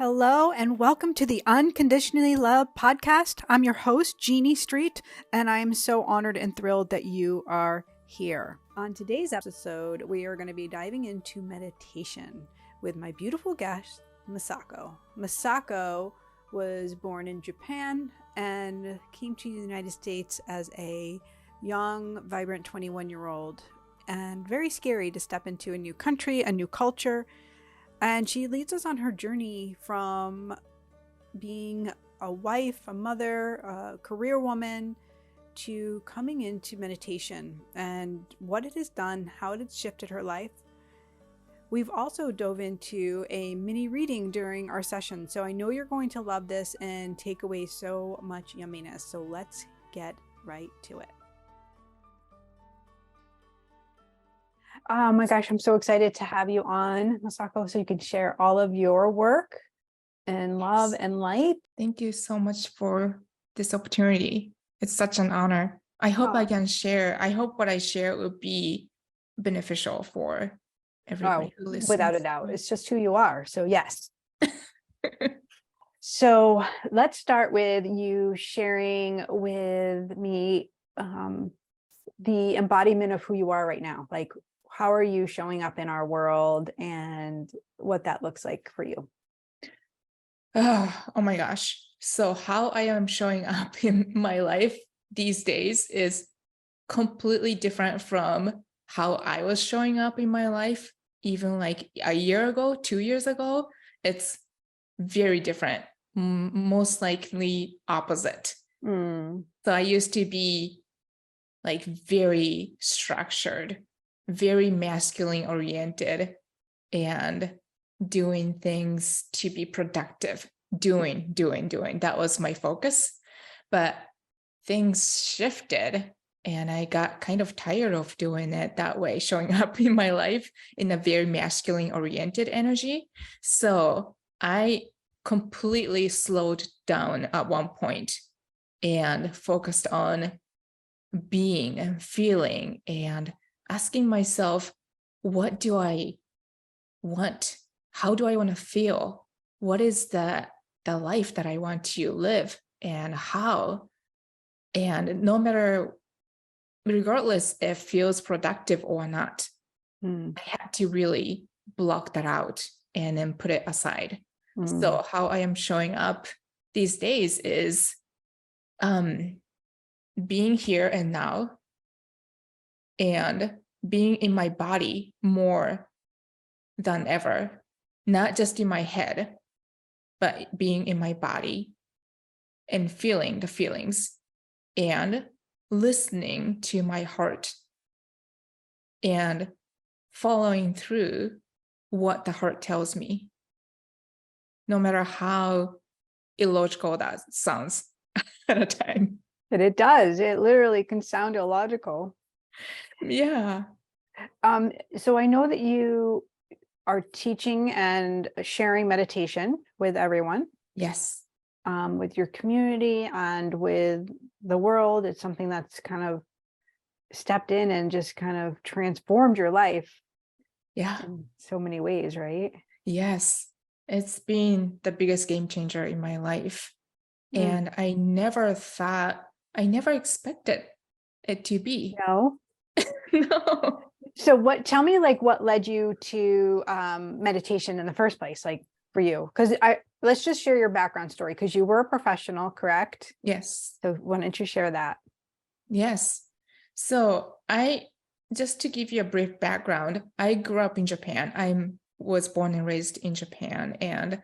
Hello and welcome to the Unconditionally Loved podcast. I'm your host, Jeannie Street, and I am so honored and thrilled that you are here. On today's episode, we are going to be diving into meditation with my beautiful guest, Masako. Masako was born in Japan and came to the United States as a young, vibrant 21-year-old, and very scary to step into a new country, a new culture. And she leads us on her journey from being a wife, a mother, a career woman, to coming into meditation and what it has done, how it has shifted her life. We've also dove into a mini reading during our session, so I know you're going to love this and take away so much yumminess. So let's get right to it. Oh my gosh, I'm so excited to have you on, Masako, so you can share all of your work and love and light. Thank you so much for this opportunity. It's such an honor. I hope I can share. I hope what I share will be beneficial for everybody who listens. Without a doubt. It's just who you are. So yes. So let's start with you sharing with me the embodiment of who you are right now. Like, how are you showing up in our world and what that looks like for you? Oh my gosh. So how I am showing up in my life these days is completely different from how I was showing up in my life even like a year ago, 2 years ago. It's very different, most likely opposite. So I used to be like very structured, very masculine oriented, and doing things to be productive, doing. That was my focus. But things shifted and I got kind of tired of doing it that way, showing up in my life in a very masculine oriented energy. So I completely slowed down at one point and focused on being and feeling and asking myself, what do I want? How do I want to feel? What is the life that I want to live and how? And no matter, regardless if it feels productive or not, I had to really block that out and then put it aside. So how I am showing up these days is being here and now, and being in my body more than ever, not just in my head, but being in my body and feeling the feelings and listening to my heart and following through what the heart tells me, no matter how illogical that sounds at a time. And it does. It literally can sound illogical. Yeah. So I know that you are teaching and sharing meditation with everyone. Yes. With your community and with the world. It's something that's kind of stepped in and just kind of transformed your life. Yeah. In so many ways, right? Yes. It's been the biggest game changer in my life. And I never expected it to be. No. No. So tell me like what led you to meditation in the first place, like for you? Because let's just share your background story, because you were a professional, correct? Yes. So why don't you share that? Yes. So just to give you a brief background, I grew up in Japan. I was born and raised in Japan, and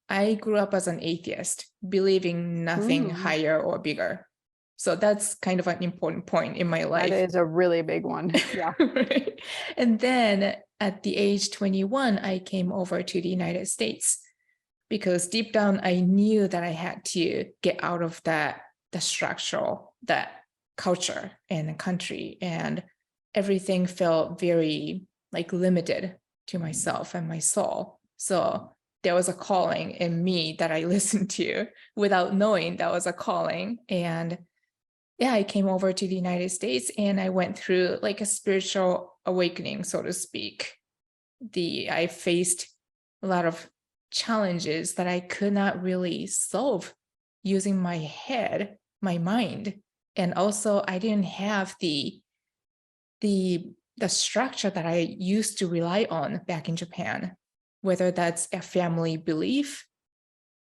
I grew up as an atheist, believing nothing higher or bigger. So that's kind of an important point in my life. That is a really big one. Yeah. Right. And then at the age 21, I came over to the United States because deep down, I knew that I had to get out of the structural, that culture and the country, and everything felt very like limited to myself and my soul. So there was a calling in me that I listened to without knowing that was a calling. And yeah, I came over to the United States and I went through like a spiritual awakening, so to speak. I faced a lot of challenges that I could not really solve using my head, my mind. And also I didn't have the structure that I used to rely on back in Japan, whether that's a family belief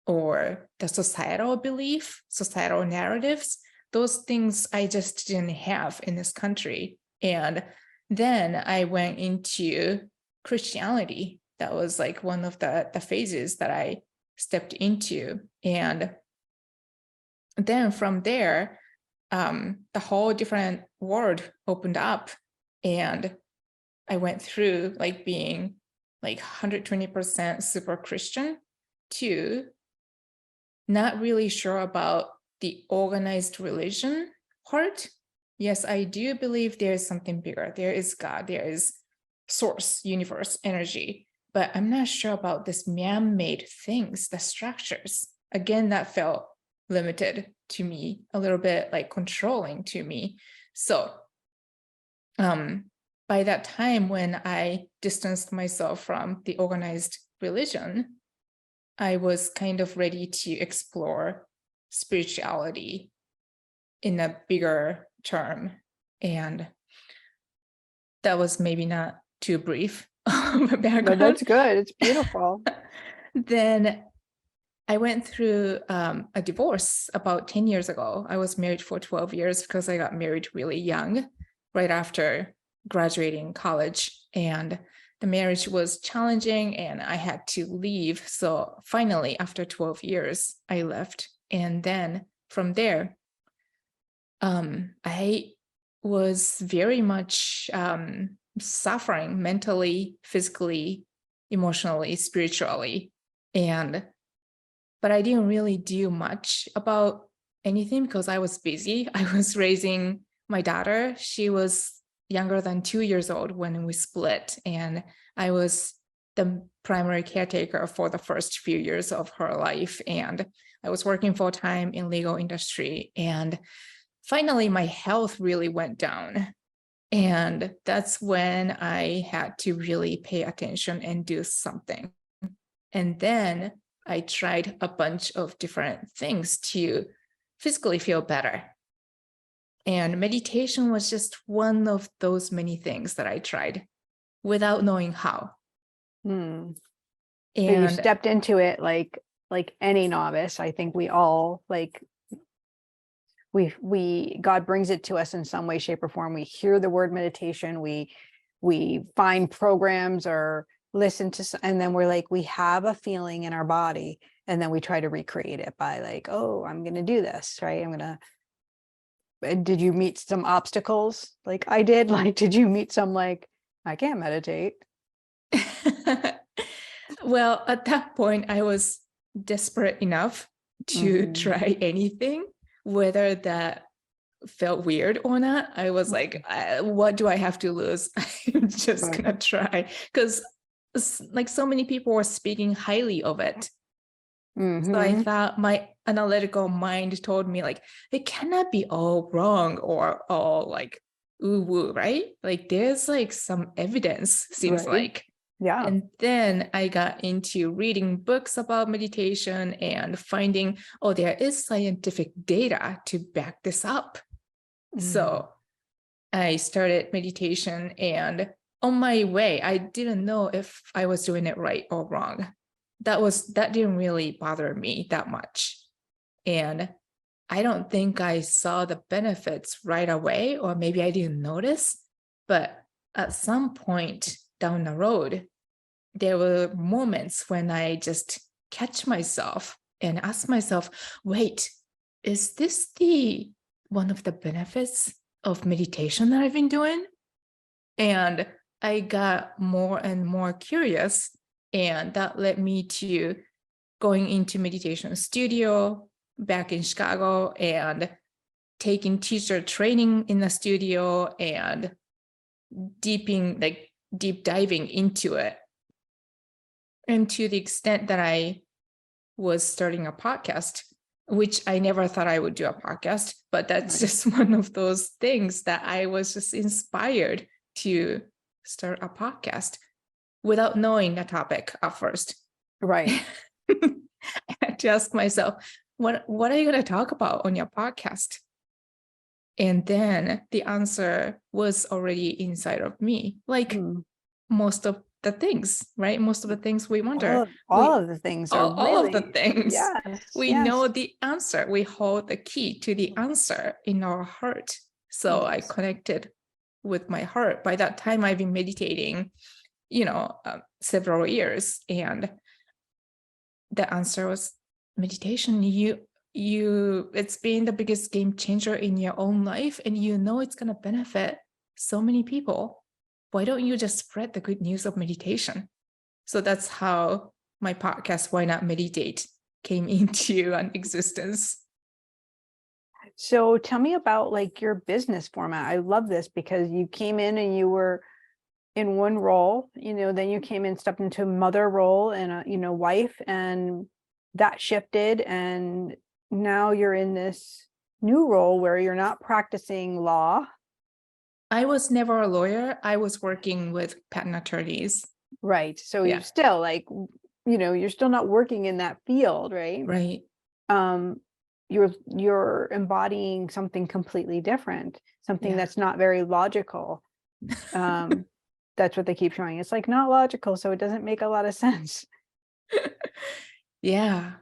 or the societal belief, societal narratives. Those things I just didn't have in this country. And then I went into Christianity. That was like one of the phases that I stepped into. And then from there, the whole different world opened up. And I went through like being like 120% super Christian to not really sure about the organized religion part. Yes, I do believe there is something bigger. There is God, there is source, universe, energy, but I'm not sure about this man-made things, the structures. Again, that felt limited to me, a little bit like controlling to me. So by that time, when I distanced myself from the organized religion, I was kind of ready to explore spirituality in a bigger term. And that was maybe not too brief background. But that's good. It's beautiful. Then I went through a divorce about 10 years ago. I was married for 12 years because I got married really young, right after graduating college. And the marriage was challenging and I had to leave. So finally, after 12 years, I left. And then from there, I was very much suffering mentally, physically, emotionally, spiritually. But I didn't really do much about anything because I was busy. I was raising my daughter. She was younger than 2 years old when we split, and I was the primary caretaker for the first few years of her life. And I was working full-time in legal industry. And finally, my health really went down. And that's when I had to really pay attention and do something. And then I tried a bunch of different things to physically feel better. And meditation was just one of those many things that I tried without knowing how. So you And stepped into it like any novice. I think we all like we God brings it to us in some way, shape, or form. We hear the word meditation, we find programs or listen to, and then we're like, we have a feeling in our body, and then we try to recreate it by like, oh, I'm gonna do this, right? Did you meet some obstacles like I did? Like, did you meet some like, I can't meditate? well, at that point, I was desperate enough to try anything, whether that felt weird or not. I was like, what do I have to lose? I'm just gonna try, because like so many people were speaking highly of it. So I thought, my analytical mind told me like, it cannot be all wrong or all like ooh woo, right? Like there's like some evidence, seems like. Yeah. And then I got into reading books about meditation and finding, oh, there is scientific data to back this up. So I started meditation, and on my way, I didn't know if I was doing it right or wrong. That didn't really bother me that much. And I don't think I saw the benefits right away, or maybe I didn't notice. But at some point down the road, there were moments when I just catch myself and ask myself, wait, is this the one of the benefits of meditation that I've been doing? And I got more and more curious, and that led me to going into meditation studio back in Chicago and taking teacher training in the studio and deep diving into it. And to the extent that I was starting a podcast, which I never thought I would do a podcast, but that's just one of those things that I was just inspired to start a podcast without knowing the topic at first. Right. I had to ask myself, what are you going to talk about on your podcast? And then the answer was already inside of me, like most of the things, right? Most of the things we wonder. All of the things are all of the really, things. yes, We know the answer. We hold the key to the answer in our heart. So I connected with my heart. By that time, I've been meditating, several years, and the answer was meditation. It's been the biggest game changer in your own life, and it's going to benefit so many people. Why don't you just spread the good news of meditation? So that's how my podcast, Why Not Meditate, came into an existence. So tell me about like your business format. I love this because you came in and you were in one role, then you came in, stepped into mother role and a, wife, and that shifted. And now you're in this new role where you're not practicing law. I was never a lawyer. I was working with patent attorneys. Right. So you're still like, you're still not working in that field, right? Right. You're embodying something completely different, something that's not very logical. That's what they keep showing. It's like not logical, so it doesn't make a lot of sense. Yeah.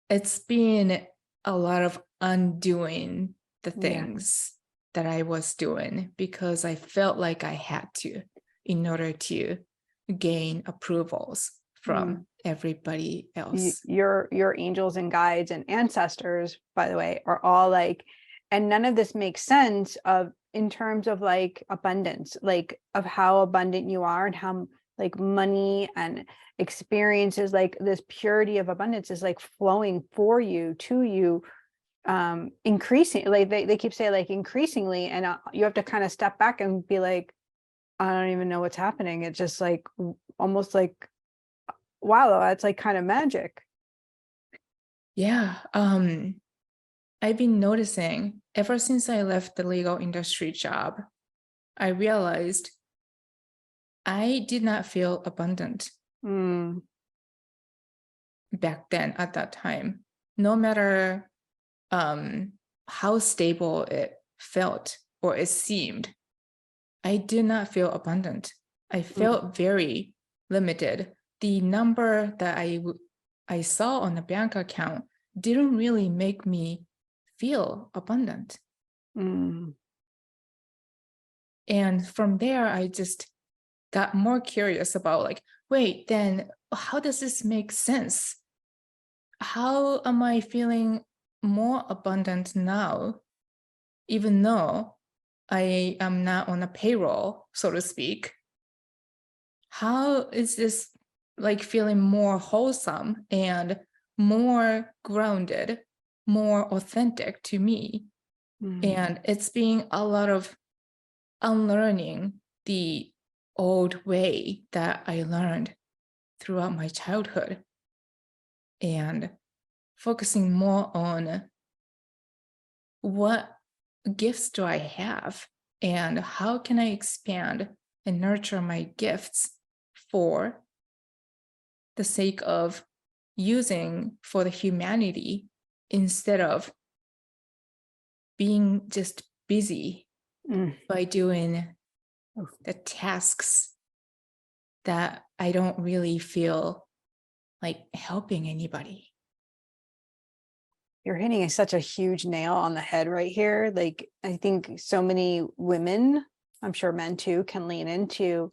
It's been a lot of undoing the things that I was doing because I felt like I had to in order to gain approvals from everybody else. Your angels and guides and ancestors, by the way, are all like, and none of this makes sense in terms of like abundance, like of how abundant you are and how like money and experiences, like this purity of abundance is like flowing for you, to you, increasing. Like they keep saying like increasingly, and you have to kind of step back and be like, I don't even know what's happening. It's just like almost like, wow, that's like kind of magic. Yeah. I've been noticing ever since I left the legal industry job, I realized I did not feel abundant back then at that time. No matter how stable it felt or it seemed, I did not feel abundant. I felt very limited. The number that I saw on the bank account didn't really make me feel abundant. And from there, I just got more curious about like, wait, then how does this make sense? How am I feeling more abundant now, even though I am not on a payroll, so to speak? How is this like feeling more wholesome and more grounded, more authentic to me? And it's being a lot of unlearning the old way that I learned throughout my childhood and focusing more on what gifts do I have and how can I expand and nurture my gifts for the sake of using for the humanity instead of being just busy by doing the tasks that I don't really feel like helping anybody. You're hitting such a huge nail on the head right here. Like, I think so many women, I'm sure men too, can lean into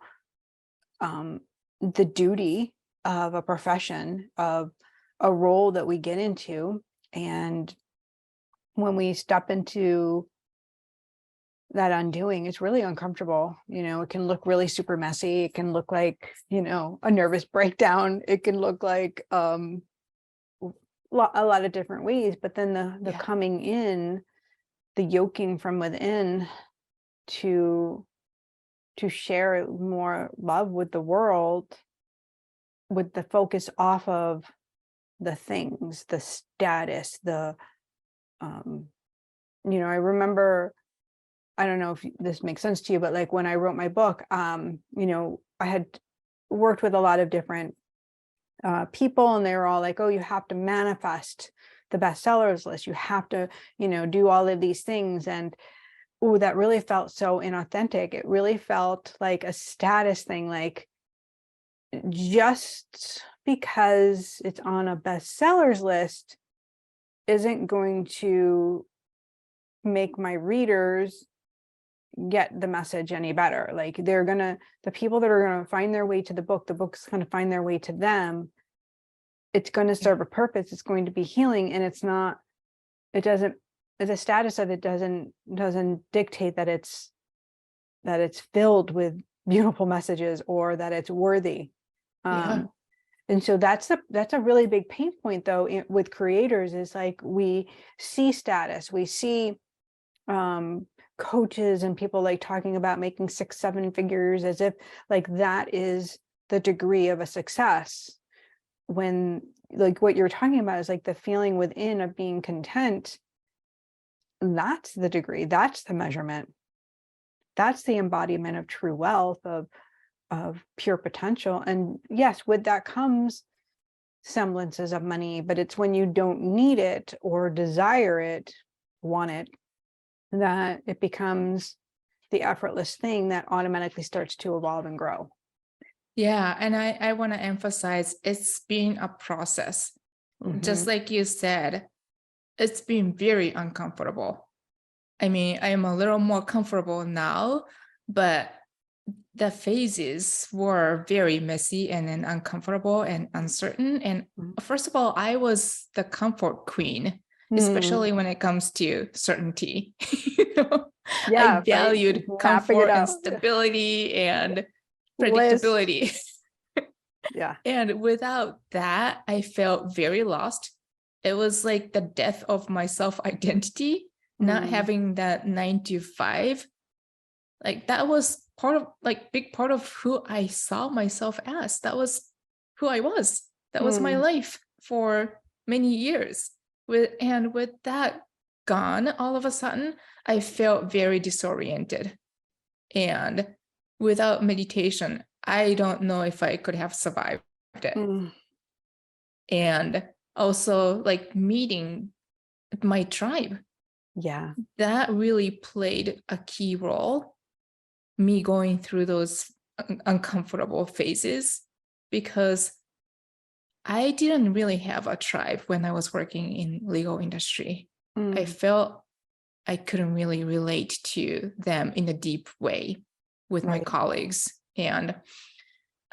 the duty of a profession, of a role that we get into. And when we step into that undoing, it's really uncomfortable. It can look really super messy. It can look like, a nervous breakdown. It can look like a lot of different ways, but then the coming in, the yoking from within to share more love with the world, with the focus off of the things, the status, I remember, I don't know if this makes sense to you, but like when I wrote my book, I had worked with a lot of different people, and they were all like, oh, you have to manifest the bestsellers list. You have to, do all of these things. And oh, that really felt so inauthentic. It really felt like a status thing, like just because it's on a bestsellers list isn't going to make my readers get the message any better. Like the people that are going to find their way to the book's going to find their way to them. It's going to serve a purpose. It's going to be healing. And the status of it doesn't dictate that it's filled with beautiful messages or that it's worthy. And so that's a really big pain point though with creators, is like we see status, we see coaches and people like talking about making 6-7 figures as if like that is the degree of a success, when like what you're talking about is like the feeling within of being content. That's the degree, that's the measurement, that's the embodiment of true wealth, of pure potential. And yes, with that comes semblances of money, but it's when you don't need it or desire it, want it, that it becomes the effortless thing that automatically starts to evolve and grow. Yeah. And I want to emphasize it's been a process. Just like you said, it's been very uncomfortable. I mean, I am a little more comfortable now, but the phases were very messy and then uncomfortable and uncertain. And first of all, I was the comfort queen, especially when it comes to certainty. I valued comfort and stability and predictability. Yeah. And without that, I felt very lost. It was like the death of my self-identity, not having that 9 to 5. Like that was big part of who I saw myself as. That was who I was. That was my life for many years. With that gone, all of a sudden, I felt very disoriented. And without meditation, I don't know if I could have survived it. And also like meeting my tribe. Yeah. That really played a key role, me going through those uncomfortable phases, because I didn't really have a tribe when I was working in legal industry. I felt I couldn't really relate to them in a deep way with my colleagues. And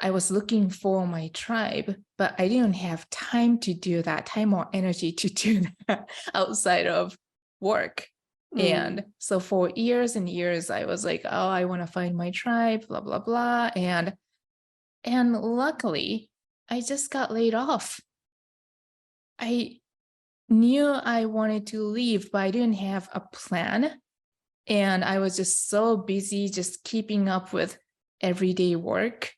I was looking for my tribe, but I didn't have time to do that, time or energy to do that outside of work. And so for years and years, I was like, oh, I want to find my tribe, blah, blah, blah. And luckily, I just got laid off. I knew I wanted to leave, but I didn't have a plan. And I was just so busy just keeping up with everyday work.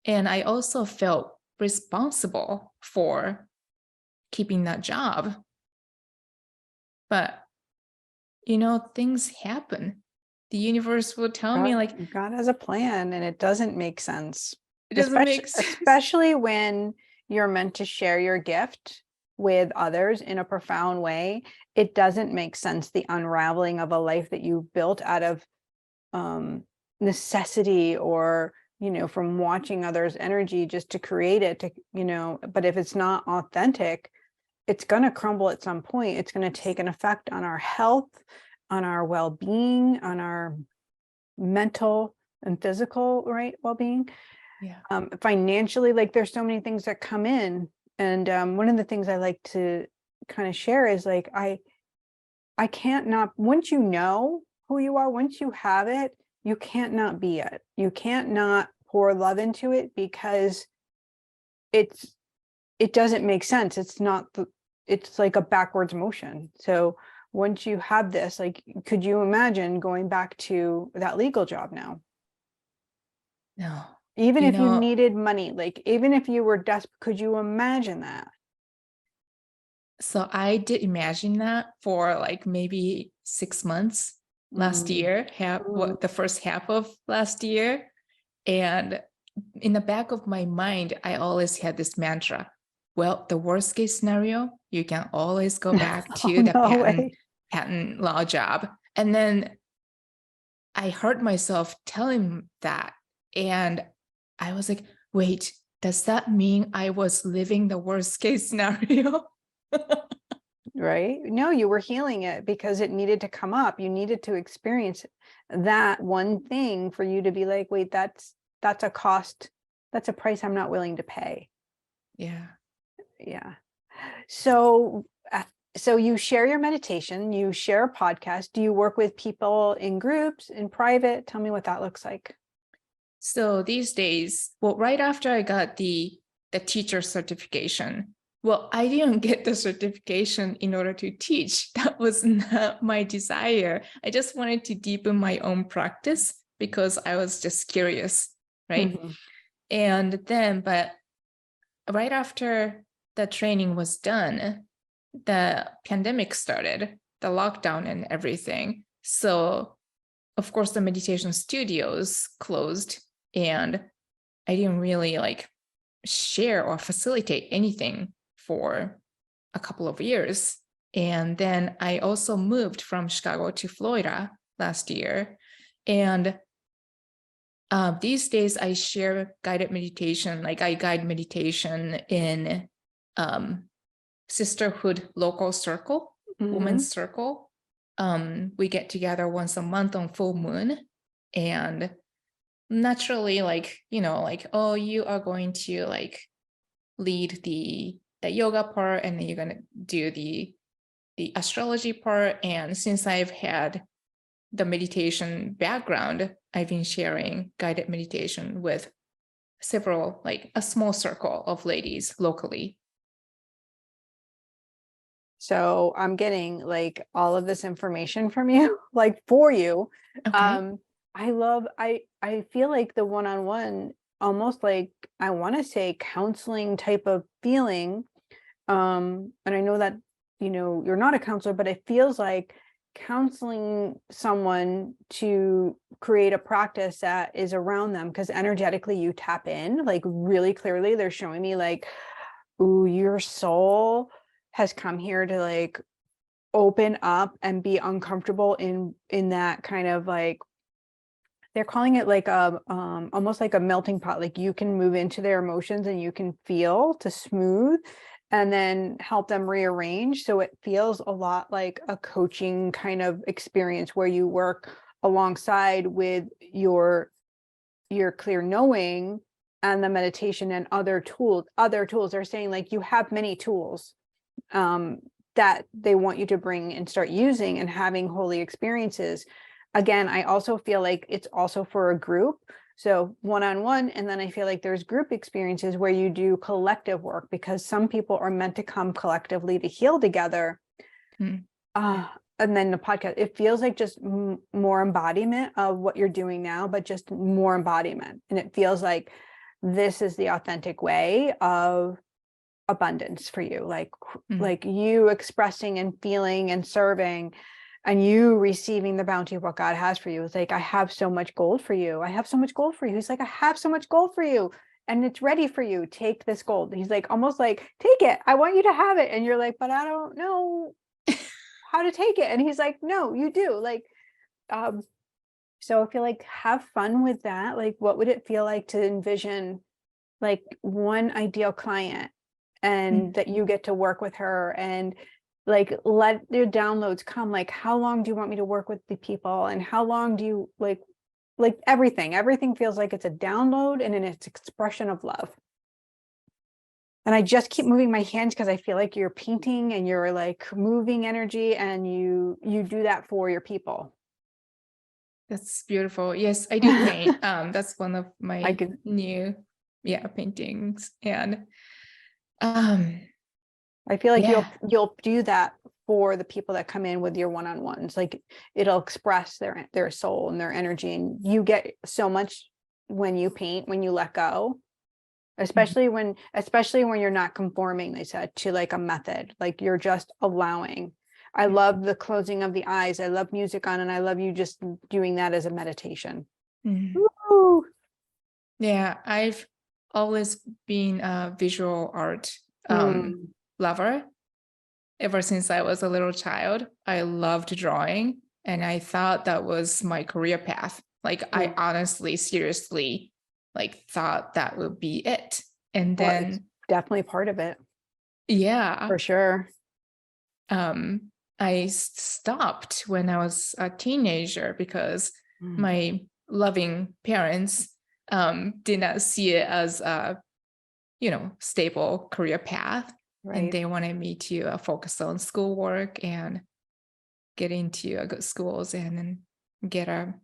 And I also felt responsible for keeping that job. But, things happen. The universe will tell me like, God has a plan and it doesn't make sense. It doesn't make sense. Especially when you're meant to share your gift with others in a profound way. It doesn't make sense, the unraveling of a life that you built out of necessity or from watching others' energy just to create it, but if it's not authentic, it's going to crumble at some point. It's going to take an effect on our health, on our well-being, on our mental and physical, well-being. Financially, like there's so many things that come in. And one of the things I like to kind of share is like, I can't not, once you know who you are, once you have it, you can't not be it. You can't not pour love into it, because it doesn't make sense. It's like a backwards motion. So once you have this, like, could you imagine going back to that legal job now? No. Even if you needed money, like even if you were desperate, could you imagine that? So I did imagine that for like maybe 6 months last year, the first half of last year. And in the back of my mind, I always had this mantra. Well, the worst case scenario, you can always go back to the no way. patent law job. And then I heard myself telling that. And I was like, wait, does that mean I was living the worst case scenario? Right? No, you were healing it because it needed to come up. You needed to experience that one thing for you to be like, wait, that's a cost. That's a price I'm not willing to pay. Yeah. Yeah. So, so you share your meditation, you share a podcast. Do you work with people in groups, in private? Tell me what that looks like. So these days, well, right after I got the teacher certification, well, I didn't get the certification in order to teach. That was not my desire. I just wanted to deepen my own practice because I was just curious, right? Mm-hmm. And then, but right after the training was done, the pandemic started, the lockdown and everything. So, of course, the meditation studios closed, and I didn't really like share or facilitate anything for a couple of years. And then I also moved from Chicago to Florida last year. And these days I share guided meditation, like I guide meditation in sisterhood local circle, women's circle. We get together once a month on full moon, and naturally, like, like, oh, you are going to like lead the yoga part, and then you're going to do the astrology part. And since I've had the meditation background, I've been sharing guided meditation with several, like a small circle of ladies locally. So I'm getting like all of this information from you, like for you. Okay. I feel like the one-on-one, almost like I want to say counseling type of feeling. And I know that, you're not a counselor, but it feels like counseling someone to create a practice that is around them, because energetically you tap in like really clearly. They're showing me like, ooh, your soul has come here to like open up and be uncomfortable in that kind of like, they're calling it like a almost like a melting pot. Like you can move into their emotions and you can feel to smooth and then help them rearrange. So it feels a lot like a coaching kind of experience where you work alongside with your clear knowing and the meditation and other tools. They're saying like you have many tools that they want you to bring and start using and having holy experiences. Again, I also feel like it's also for a group. So one-on-one, and then I feel like there's group experiences where you do collective work, because some people are meant to come collectively to heal together. And then the podcast, it feels like just more embodiment of what you're doing now, but just more embodiment. And it feels like this is the authentic way of abundance for you, like you expressing and feeling and serving and you receiving the bounty of what God has for you. It's like, I have so much gold for you. I have so much gold for you. He's like, I have so much gold for you and it's ready for you. Take this gold. He's like, almost like, take it. I want you to have it. And you're like, but I don't know how to take it. And he's like, no, you do. Like, so I feel like have fun with that. Like, what would it feel like to envision like one ideal client and that you get to work with her and like let your downloads come? Like, how long do you want me to work with the people, and how long do you like everything feels like it's a download and it's expression of love. And I just keep moving my hands because I feel like you're painting and you're like moving energy, and you do that for your people. That's beautiful. Yes, I do paint. That's one of my new paintings. And I feel like you'll do that for the people that come in with your one-on-ones. Like it'll express their soul and their energy, and you get so much when you paint, when you let go, especially when you're not conforming, they said, to like a method. Like you're just allowing. I love the closing of the eyes. I love music on, and I love you just doing that as a meditation. Woo! Yeah, I've always been a visual art Mm, lover. Ever since I was a little child, I loved drawing, and I thought that was my career path. Like I mm. honestly, seriously, like thought that would be it. And Well, it's then, definitely part of it, yeah, for sure. I stopped when I was a teenager because Mm, my loving parents did not see it as a stable career path, and right. they wanted me to focus on schoolwork and get into good schools and then get a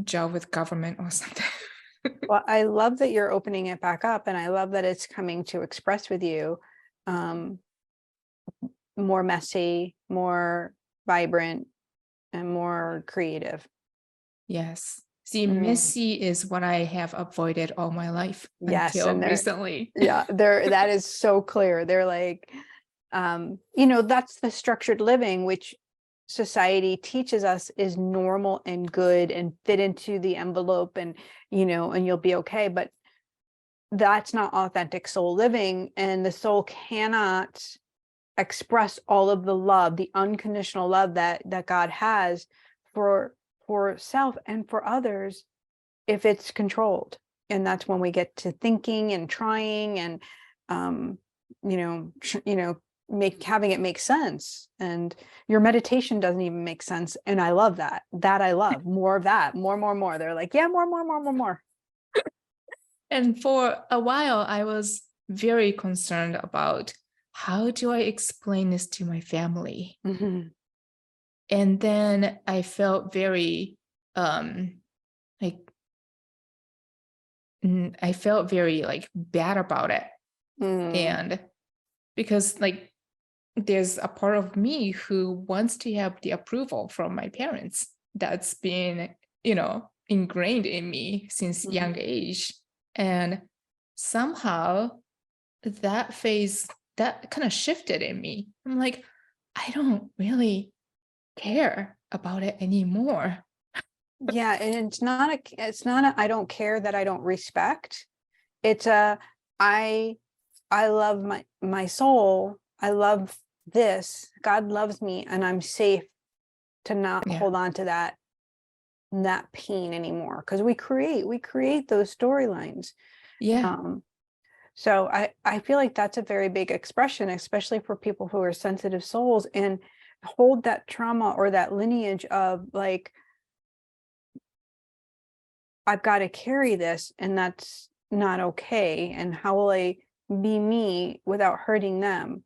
job with government or something. Well, I love that you're opening it back up, and I love that it's coming to express with you. Um, More messy, more vibrant, and more creative. Yes. See, Mm, messy is what I have avoided all my life yes, until and they're recently. yeah, they're that is so clear. They're like, that's the structured living which society teaches us is normal and good and fit into the envelope, and and you'll be okay. But that's not authentic soul living, and the soul cannot express all of the love, the unconditional love that God has for self and for others, if it's controlled. And that's when we get to thinking and trying and um make having it make sense. And your meditation doesn't even make sense, and I love that. I love more of that, more. They're like, yeah, more. And for a while, I was very concerned about how do I explain this to my family? Mhm. And then I felt very, like, I felt very like bad about it. Mm. And because like there's a part of me who wants to have the approval from my parents that's been, ingrained in me since young Mhm. age. And somehow that phase that kind of shifted in me. I'm like, I don't really care about it anymore. Yeah, and it's not a I don't care that I don't respect. It's a I I love my soul. I love this. God loves me, and I'm safe to not Yeah. hold on to that pain anymore, because we create those storylines. Yeah. Um so I feel like that's a very big expression, especially for people who are sensitive souls and hold that trauma or that lineage of like, I've got to carry this, and that's not okay. And how will I be me without hurting them?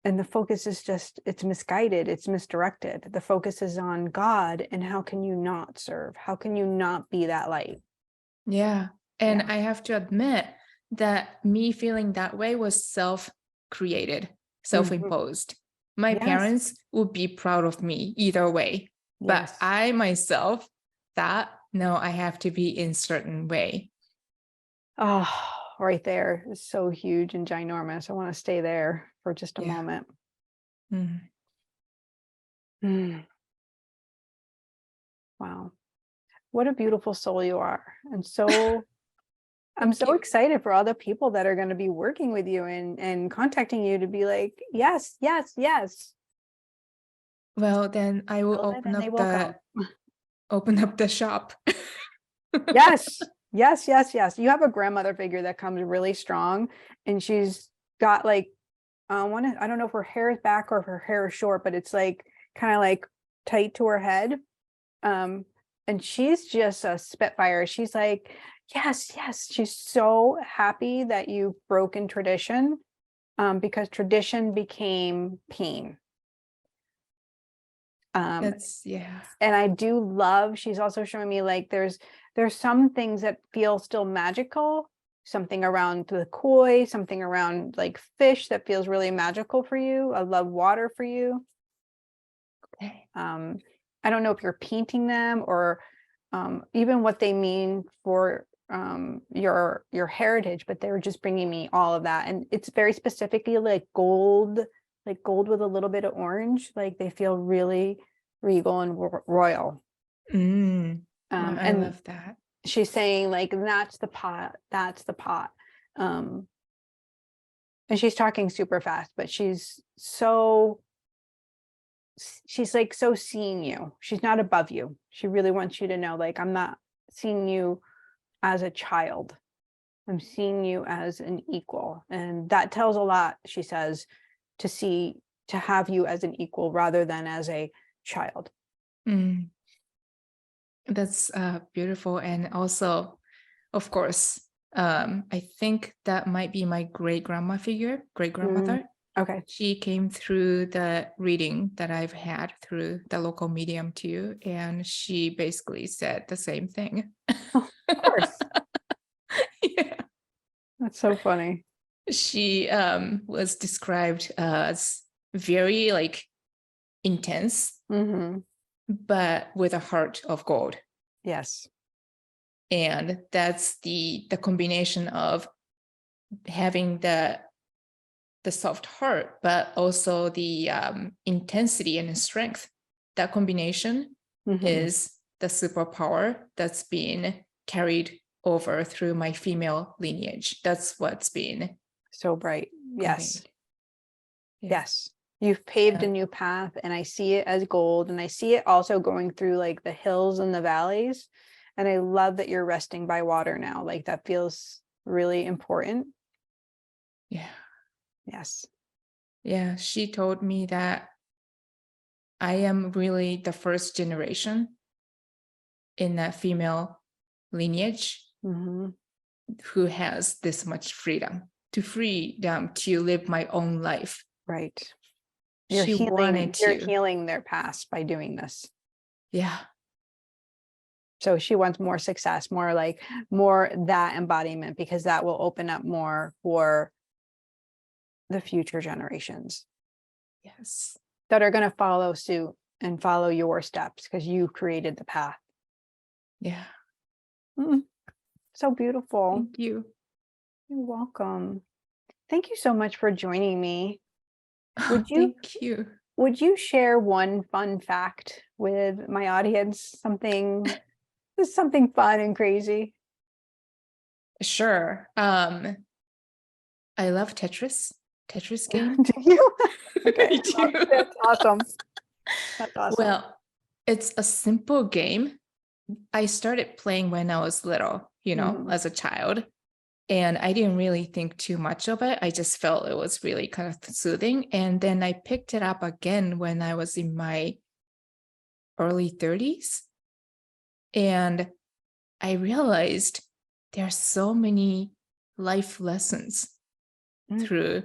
And the focus is just, it's misguided, it's misdirected. The focus is on God, and how can you not serve? How can you not be that light? Yeah. And Yeah. I have to admit that me feeling that way was self-created, Mhm. self-imposed. My Yes. parents would be proud of me either way. But Yes. I myself thought, no, I have to be in certain way. Oh, right there is so huge and ginormous. I want to stay there for just a Yeah. moment. Mhm. Mm, wow. What a beautiful soul you are. And so I'm Thank so you. excited for all the people that are going to be working with you and contacting you to be like, yes, yes, yes. Well, then I will Feel it and they will come. open up the shop. Yes, yes, yes, yes. You have a grandmother figure that comes really strong, and she's got like, I don't know if her hair is back or if her hair is short, but it's like kind of like tight to her head. Um, and she's just a spitfire. She's like, yes, yes. She's so happy that you've broken tradition, because tradition became pain. Um, That's yeah. and I do love, she's also showing me like there's some things that feel still magical, something around the koi, something around like fish that feels really magical for you. I love water for you. Okay. um I don't know if you're painting them or even what they mean for your heritage, but they were just bringing me all of that, and it's very specifically like gold with a little bit of orange. Like they feel really regal and royal. Mm. Well, I And love that. she's saying like, that's the pot. And she's talking super fast, but she's like so seeing you. She's not above you. She really wants you to know, like, I'm not seeing you as a child. I'm seeing you as an equal. And that tells a lot, she says, to have you as an equal rather than as a child. That's beautiful. And also, of course, I think that might be my great-grandmother. Okay. She came through the reading that I've had through the local medium too, and she basically said the same thing. Oh, of course. Yeah. That's so funny. She was described as very like intense, but with a heart of gold. Yes. And that's the combination of having the soft heart, but also the intensity and strength. That combination is the superpower that's been carried over through my female lineage. That's what's been so bright. Yes. Yeah. Yes. You've paved a new path, and I see it as gold, and I see it also going through like the hills and the valleys. And I love that you're resting by water now. Like, that feels really important. Yeah. Yes. Yeah. She told me that I am really the first generation in that female lineage who has this much freedom to live my own life. Right. You're healing their past by doing this. Yeah. So she wants more success, more that embodiment, because that will open up more for the future generations. Yes. That are going to follow suit and follow your steps because you created the path. Yeah. So beautiful. Thank you. You're welcome. Thank you so much for joining me. Thank you. Would you share one fun fact with my audience? Something fun and crazy. Sure. I love Tetris game. Do you? Okay. I do. That's awesome. That's awesome. Well, it's a simple game. I started playing when I was little, as a child. And I didn't really think too much of it. I just felt it was really kind of soothing. And then I picked it up again when I was in my early 30s. And I realized there are so many life lessons through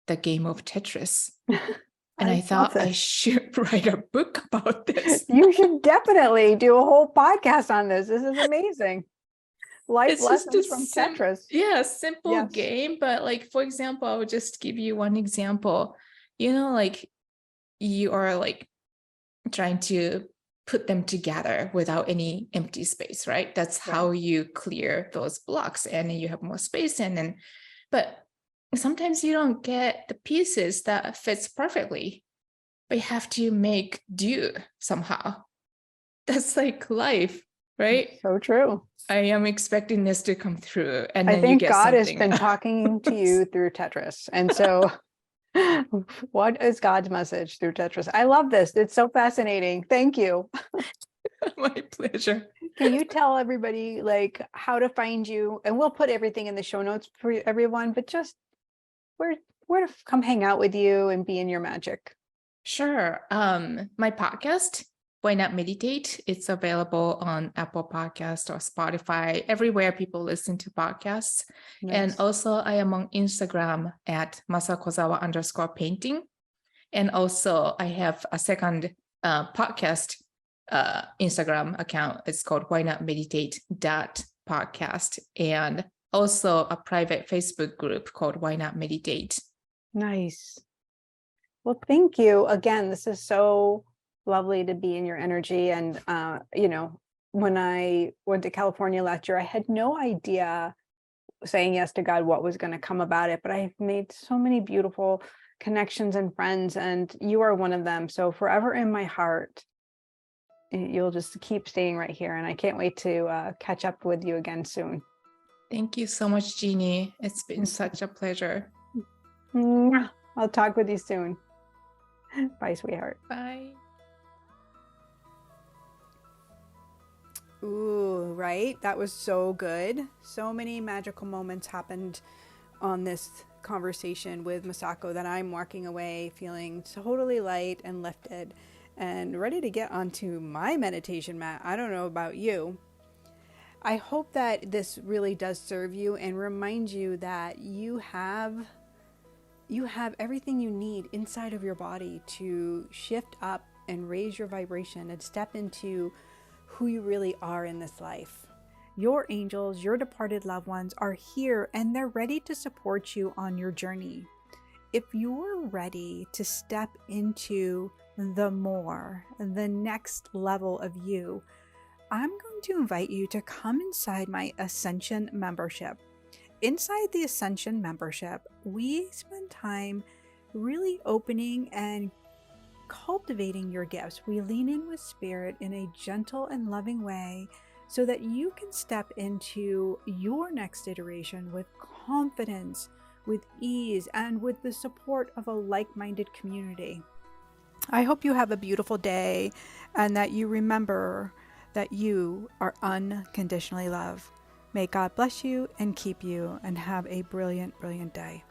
the game of Tetris. And I thought I should write a book about this. You should definitely do a whole podcast on this. This is amazing. Life lessons from Tetris. Yeah, simple game. But like, for example, I would just give you one example. Like you are like trying to put them together without any empty space, right? That's how you clear those blocks, and you have more space. But sometimes you don't get the pieces that fits perfectly, but you have to make do somehow. That's like life, right? So true. I am expecting this to come through. And I then think you get God has something been talking to you through Tetris. And so what is God's message through Tetris? I love this. It's so fascinating. Thank you. My pleasure. Can you tell everybody like how to find you? And we'll put everything in the show notes for everyone, but just where to come hang out with you and be in your magic. Sure. My podcast, Why Not Meditate? It's available on Apple Podcasts or Spotify, everywhere people listen to podcasts. Nice. And also I am on Instagram at Masako Kozawa _painting. And also I have a second podcast Instagram account. It's called Why Not Meditate .podcast. And also a private Facebook group called Why Not Meditate. Nice. Well, thank you. Again, this is so lovely to be in your energy. And, when I went to California last year, I had no idea, saying yes to God, what was going to come about it. But I've made so many beautiful connections and friends, and you are one of them. So forever in my heart. you'll just keep staying right here. And I can't wait to catch up with you again soon. Thank you so much, Jeannie. It's been such a pleasure. I'll talk with you soon. Bye, sweetheart. Bye. Ooh, right? That was so good. So many magical moments happened on this conversation with Masako that I'm walking away feeling totally light and lifted and ready to get onto my meditation mat. I don't know about you. I hope that this really does serve you and remind you that you have everything you need inside of your body to shift up and raise your vibration and step into who you really are in this life. Your angels, your departed loved ones are here and they're ready to support you on your journey. If you're ready to step into the next level of you, I'm going to invite you to come inside my Ascension membership. Inside the Ascension membership, we spend time really opening and cultivating your gifts. We lean in with spirit in a gentle and loving way so that you can step into your next iteration with confidence, with ease, and with the support of a like-minded community. I hope you have a beautiful day and that you remember that you are unconditionally loved. May God bless you and keep you and have a brilliant, brilliant day.